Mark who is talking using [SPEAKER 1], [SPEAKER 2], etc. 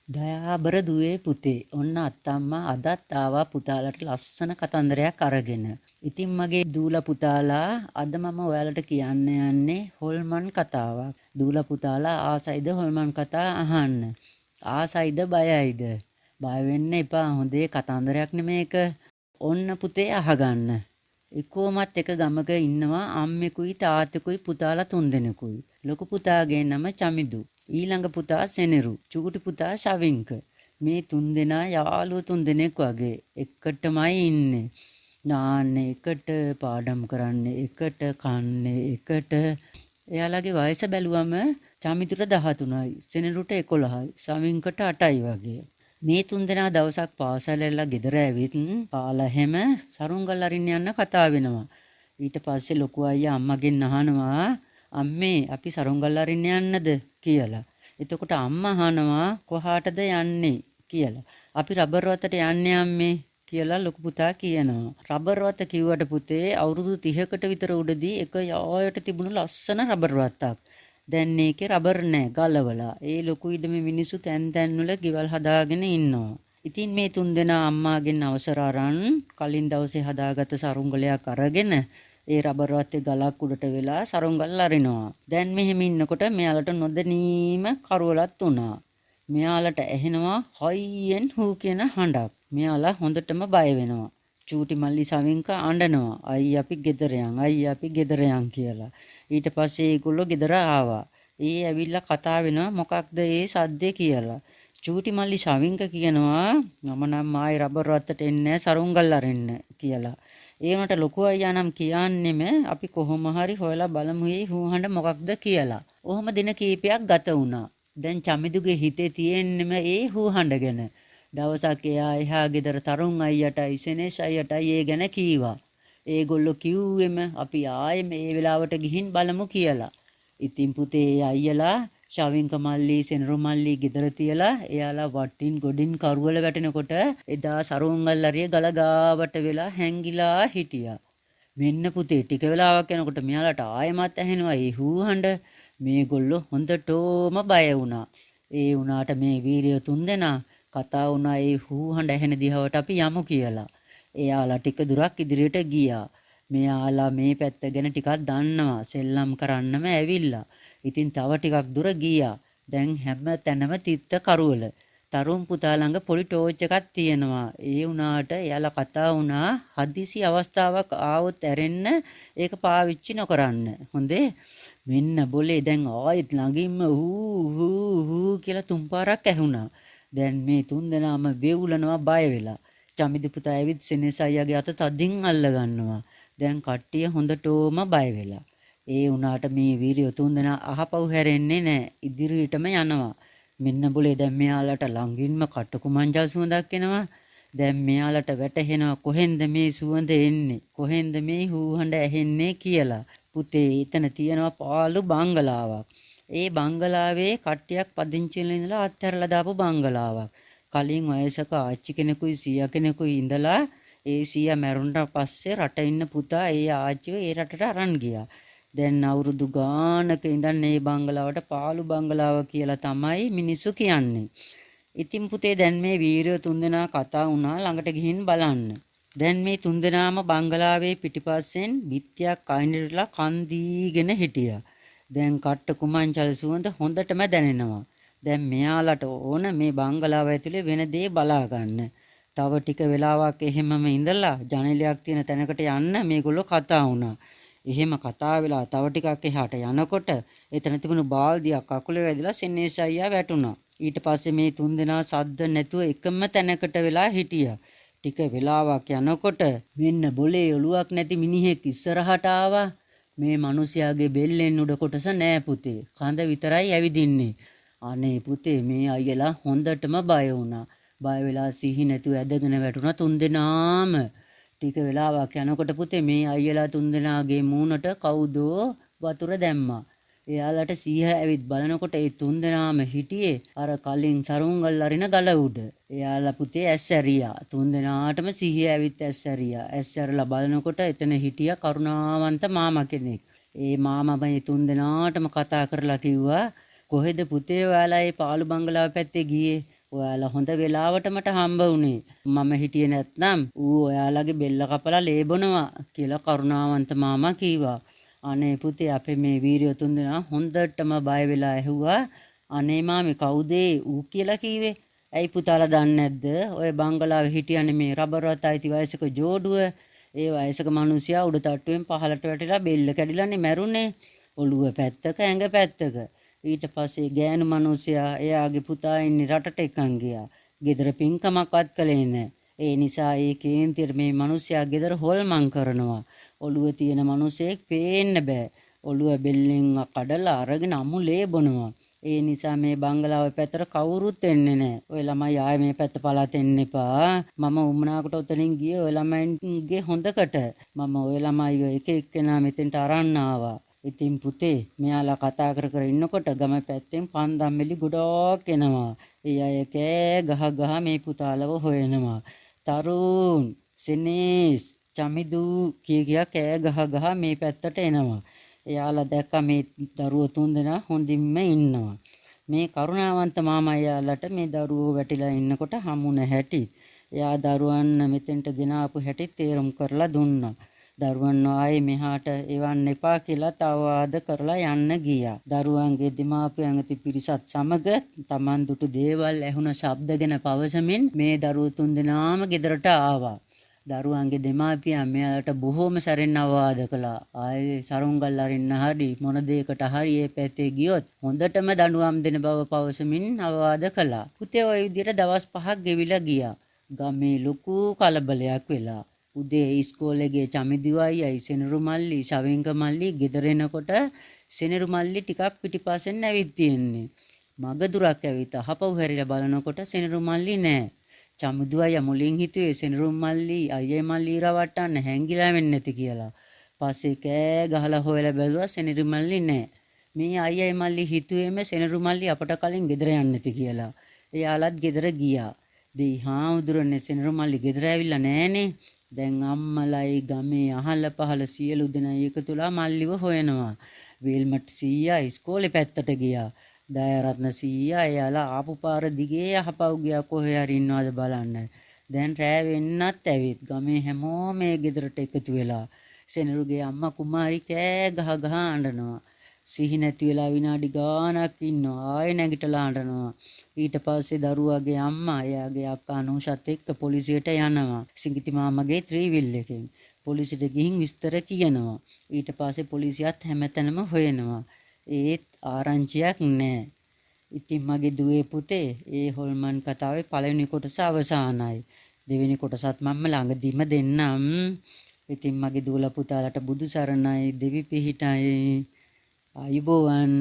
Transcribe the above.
[SPEAKER 1] දයාබර දුවේ පුතේ. ඔන්න අත්තම්මා අදත් ආවා පුතාලට ලස්සන කතන්දරයක් අරගෙන. ඉතින් මගේ දූලා පුතාලා අද මම ඔයාලට කියන්න යන්නේ හොල්මන් කතාවක්. දූලා පුතාලා ආසයිද හොල්මන් කතා අහන්න? ආසයිද බයයිද? බය වෙන්න එපා. හොඳේ කතන්දරයක් නෙමේක. ඔන්න පුතේ අහගන්න. එක්කෝමත් එක ගමක ඉන්නවා අම්මෙකුයි තාත්තෙකුයි පුතාලා තුන්දෙනෙකුයි. ලොකු පුතාගේ නම චමිදු. ඊළඟ පුතා සෙනෙරු. චුකුටි පුතා ශවින්ක. මේ තුන්දෙනා යාළුවෝ තුන්දෙනෙක් වගේ එකටමයි ඉන්නේ. නාන්නේ එකට, පාඩම් කරන්නේ එකට, කන්නේ එකට. එයාලගේ වයස බැලුවම චමිදුට 13යි, සෙනෙරුට 11යි, ශවින්කට 8යි වගේ. මේ තුන්දෙනා දවසක් පාසල ඇරලා ගෙදර ඇවිත් කාලා හැම සරුංගල් අරින්න යන්න කතා වෙනවා. ඊට පස්සේ ලොකු අයියා අම්මගෙන් අහනවා අම්මේ අපි සරුංගල් අරින්න යන්නද කියලා. එතකොට අම්මා අහනවා කොහාටද යන්නේ කියලා. අපි රබර් වතට යන්නේ අම්මේ කියලා ලොකු පුතා කියනවා. රබර් වත කිව්වට පුතේ අවුරුදු 30කට විතර උඩදී එක යායට තිබුණු ලස්සන රබර් වතක්. දැන් මේකේ රබර් නෑ ගලවලා. ඒ ලොකු ඉඩමේ මිනිස්සු තැන් තැන් වල ගෙවල් හදාගෙන ඉන්නවා. ඉතින් මේ තුන්දෙනා අම්මාගෙන් අවසර අරන් කලින් දවසේ හදාගත්ත සරුංගලයක් අරගෙන ඒ රබර් වත්තේ ගලක් උඩට වෙලා සරුංගල් අරිනවා. දැන් මෙහෙම ඉන්නකොට මෙයාලට නොදැනීම කරවලත් වුණා. මෙයාලට ඇහෙනවා හයියෙන් හූ කියන හඬක්. මෙයාලා හොඳටම බය වෙනවා. චූටි මල්ලි සවින්ක අඬනවා. අයියා අපි ගෙදර යන් අයියා අපි ගෙදර යන් කියලා. ඊට පස්සේ ඒගොල්ලෝ ගෙදර ආවා. ඒ ඇවිල්ලා කතා වෙනවා මොකක්ද ඒ සද්දේ කියලා. චූටි මල්ලි ශවින්ක කියනවා මම නම් ආයි රබර් වත්තට එන්නේ සරුංගල් අරින්න කියලා. ඒ වුණාට ලොකු අයියා නම් කියන්නෙම අපි කොහොම හරි හොයලා බලමු මේ හුහඬ මොකක්ද කියලා. ඔහොම දින කීපයක් ගත වුණා. දැන් චමිදුගේ හිතේ තියෙන්නෙම ඒ හුහඬ ගැන. දවසක් එයා එහා ගෙදර තරුණ අයියටයි සෙනෙස් අයියටයි ඒ ගැන කීවා. ඒගොල්ලෝ කිව්වෙම අපි ආයෙ මේ වෙලාවට ගිහින් බලමු කියලා. ඉතින් පුතේ අයියලා ශවින්ක මල්ලි සෙනරු මල්ලි ගෙදර තියලා එයාලා වටින් ගොඩින් කරුවල වැටෙනකොට එදා සරුංගල් අරිය ගල ගාවට වෙලා හැංගිලා හිටියා. මෙන්න පුතේ ටික වෙලාවක් යනකොට මෙයාලට ආයෙමත් ඇහෙනවා ඒ හූහඬ. මේගොල්ලෝ හොඳටම බය වුණා. ඒ වුණාට මේ වීරිය තුන්දෙනා කතා වුණා ඒ හූහඬ ඇහෙන දිහාවට අපි යමු කියලා. එයාලා ටික දුරක් ඉදිරියට ගියා. මෙයාලා මේ පැත්ත ගැන ටිකක් දන්නවා. සෙල්ලම් කරන්නම ඇවිල්ලා. ඉතින් තව ටිකක් දුර ගියා. දැන් හැම තැනම තිත්ත කරවල. තරුණ පුතා ළඟ පොඩි ටෝච් එකක් තියෙනවා. ඒ වුණාට එයාලා කතා වුණා හදිසි අවස්ථාවක් ආවොත් ඇරෙන්න ඒක පාවිච්චි නොකරන්න. හොඳේ. මෙන්න બોලේ දැන් ආයෙත් ළඟින්ම හූ කියලා තුන් පාරක් ඇහුණා. දැන් මේ තුන්දෙනාම වේවුලනවා බය වෙලා. චමිදු පුතා ඇවිත් සෙනෙස අයියාගේ අත තදින් අල්ල ගන්නවා. දැන් කට්ටිය හොඳටම බය වෙලා. ඒ වුණාට මේ වීරිය තුන්දෙනා අහපව් හැරෙන්නේ නැහැ. ඉදිරියටම යනවා. මෙන්න બોලේ දැන් මෙයාලට ළඟින්ම කටුකුමංජල් සුවඳක් එනවා. දැන් මෙයාලට වැටහෙනවා කොහෙන්ද මේ සුවඳ එන්නේ? කොහෙන්ද මේ හූහඬ ඇහෙන්නේ කියලා. පුතේ එතන තියෙනවා පාළු බංගලාවක්. ඒ බංගලාවේ කට්ටියක් පදිංචි වෙලා ඉඳලා අත්හැරලා දාපු බංගලාවක්. කලින් වයසක ආච්චි කෙනෙකුයි සීයා කෙනෙකුයි ඉඳලා ඒ සීයා මැරුණට පස්සේ රට ඉන්න පුතා ඒ ආච්චිව ඒ රටට අරන් ගියා. දැන් අවුරුදු ගානක ඉඳන් මේ බංගලාවට පාළු බංගලාව කියලා තමයි මිනිස්සු කියන්නේ. ඉතින් පුතේ දැන් මේ වීරයෝ තුන්දෙනා කතා වුණා ළඟට ගිහින් බලන්න. දැන් මේ තුන්දෙනාම බංගලාවේ පිටිපස්සෙන් බිත්තියක් අයිනටලා කන් දීගෙන හිටියා. දැන් කට්ට කුමංචල් සුවඳ හොඳටම දැනෙනවා. දැන් මෙයාලට ඕන මේ බංගලාව ඇතුලේ වෙන දේ බලා ගන්න. තව ටික වෙලාවක් එහෙමම ඉඳලා ජනේලයක් තියෙන තැනකට යන්න මේගොල්ලෝ කතා වුණා. එහෙම කතා වෙලා තව ටිකක් එහාට යනකොට එතන තිබුණු බාල්දියක් අකුලේ වැදිලා සෙනෙස් අයියා වැටුණා. ඊට පස්සේ මේ තුන්දෙනා සද්ද නැතුව එකම තැනකට වෙලා හිටියා. ටික වෙලාවක් යනකොට මෙන්න બોලේ ඔලුවක් නැති මිනිහෙක් ඉස්සරහට ආවා. මේ මිනිස්යාගේ බෙල්ලෙන් උඩ කොටස නෑ පුතේ. කඳ විතරයි ඇවිදින්නේ. අනේ පුතේ මේ අයියලා හොඳටම බය වුණා. බය වෙලා සිහි නැතුව ඇදගෙන වැටුණා තුන්දෙනාම. ටික වෙලාවක් යනකොට පුතේ මේ අයියලා තුන්දෙනාගේ මූණට කවුදෝ වතුර දැම්මා. එයාලට සීහ ඇවිත් බලනකොට ඒ තුන්දෙනාම හිටියේ අර කලින් සරුංගල් අරින ගල උඩ. එයාලා පුතේ ඇස් ඇරියා. තුන්දෙනාටම සීහ ඇවිත් ඇස් ඇරියා. ඇස් ඇරලා බලනකොට එතන හිටියා කරුණාවන්ත මාමා කෙනෙක්. ඒ මාමා මේ තුන්දෙනාටම කතා කරලා කිව්වා කොහෙද පුතේ ඔයාලා ඒ පාළු බංගලාව පැත්තේ ගියේ? ඔයාලා හොඳ වෙලාවට මට හම්බ වුණේ. මම හිටියේ නැත්නම් ඌ ඔයාලගේ බෙල්ල කපලා ලේබනවා කියලා කරුණාවන්ත මාමා කීවා. අනේ පුතේ අපේ මේ වීරයෝ තුන්දෙනා හොඳටම බය වෙලා ඇහුවා. අනේ මාමේ කවුද ඌ කියලා කීවේ? ඇයි පුතාලා දන්නේ නැද්ද? ඔය බංගලාවේ හිටියනේ මේ රබරවත් අයිති වයසක ජෝඩුව. ඒ වයසක මිනිසයා උඩ තට්ටුවෙන් පහලට වැටිලා බෙල්ල කැඩිලානේ මැරුණේ. ඔළුව පැත්තක ඇඟ පැත්තක. ඊට පස්සේ ගෑනු මිනිසයා එයාගේ පුතා ඉන්නේ රටට එකන් ගියා. ගෙදර පින්කමක්වත් කළේ නැහැ. ඒ නිසා ඒ කේන්තියට මේ මිනිසයා ගෙදර හොල්මන් කරනවා. ඔළුව තියෙන මිනිසෙක් පේන්න බෑ. ඔළුව බෙල්ලෙන් කඩලා අරගෙන අමුලේ බොනවා. ඒ නිසා මේ බංගලාවේ පැත්තට කවුරුත් එන්නේ නැහැ. ඔය ළමයි ආයේ මේ පැත්ත පළාත එන්න එපා. මම උමනාකට උතනින් ගියේ ඔය ළමයින්ගේ හොඳකට. මම ඔය ළමයි එක එක්කෙනා මෙතෙන්ට අරන් ආවා. ඉතින් පුතේ මෙයාලා කතා කර කර ඉන්නකොට ගම පැත්තෙන් පන්දම්මෙලි ගොඩක් එනවා. ඒ අය කෑ ගහ ගහ මේ පුතාලව හොයනවා. තරුන්, සෙනේස්, චමිදු කියා කෑ ගහ ගහ මේ පැත්තට එනවා. එයාලා දැක්ක මේ දරුවෝ තුන්දෙනා හොඳින්ම ඉන්නවා. මේ කරුණාවන්ත මාමා එයාලට මේ දරුවෝ වැටිලා ඉන්නකොට හමුන හැටි. එයා දරුවන් මෙතෙන්ට ගෙන ආපු හැටි තේරුම් කරලා දුන්නා. දරුවන් ආයේ මෙහාට එවන්න එපා කියලා තවවාද කරලා යන්න ගියා. දරුවන්ගේ දෙමාපියන් ඇති පිරිසත් සමග Taman දුටු දේවල් ඇහුණ ශබ්ද ගැන පවසමින් මේ දරුවෝ තුන්දෙනාම ගෙදරට ආවා. දරුවන්ගේ දෙමාපියන් මෙයාලට බොහෝම සැරෙන් අවවාද කළා. ආයේ සරුංගල් අරින්න හරි මොන දෙයකට හරි ඒ පැත්තේ ගියොත් හොඳටම දඬුවම් දෙන බව පවසමින් අවවාද කළා. පුතේ ওই විදිහට දවස් 5ක් ගෙවිලා ගියා. ගමේ ලොකු කලබලයක් වෙලා. උදේ ඉස්කෝලේ ගිය චමිදිවයි අයි සෙනරු මල්ලි ශවින්ක මල්ලි ගෙදර එනකොට සෙනරු මල්ලි ටිකක් පිටිපස්සෙන් ඇවිත් තියෙන්නේ. මග දුරක් ඇවිත් අහපව් හැරිලා බලනකොට සෙනරු මල්ලි නෑ. චමිදුවයි මුලින් හිතුවේ සෙනරු මල්ලි අයියේ මල්ලි රවට්ටන්න හැංගිලා වෙන්නේ නැති කියලා. පස්සේ කෑ ගහලා හොයලා බැලුවා සෙනරු මල්ලි නෑ. මේ අයියේ මල්ලි හිතුවේම සෙනරු මල්ලි අපට කලින් ගෙදර යන්නේ නැති කියලා. එයාලත් ගෙදර ගියා. දෙයි හාමුදුරනේ සෙනරු මල්ලි ගෙදර ඇවිල්ලා නෑනේ. දැන් අම්මලයි ගමේ අහල පහල සියලු දෙනා එකතුලා මල්ලිව හොයනවා. වේල්මට් සීයා ඉස්කෝලේ පැත්තට ගියා. දයාරත්න සීයා එයාලා ආපු පාර දිගේ අහපව් ගියා කොහේ හරි ඉන්නවද බලන්න. දැන් රෑ වෙන්නත් ඇවිත් ගමේ හැමෝම මේ ගෙදරට එකතු වෙලා සෙනරුගේ අම්මා කුමාරි කෑ ගහ ගහ අඬනවා. සිහි නැති වෙලා විනාඩි ගාණක් ඉන්නවා. ආයෙ නැගිටලා අඬනවා. ඊට පස්සේ දරුවාගේ අම්මා එයාගේ අක්කා අනුෂත් එක්ක පොලිසියට යනවා. සිඟිති මාමගේ ත්‍රිවිල් එකෙන්. පොලිසියට ගිහින් විස්තර කියනවා. ඊට පස්සේ පොලිසියත් හැමතැනම හොයනවා. ඒත් ආරංචියක් නැහැ. ඉතින් මගේ දුවේ පුතේ ඒ හොල්මන් කතාවේ පළවෙනි කොටස අවසానයි. දෙවෙනි කොටසත් මම ළඟදිම දෙන්නම්. ඉතින් මගේ දූලා පුතාලට බුදු සරණයි දෙවි පිහිටයි. ආයුබෝවන්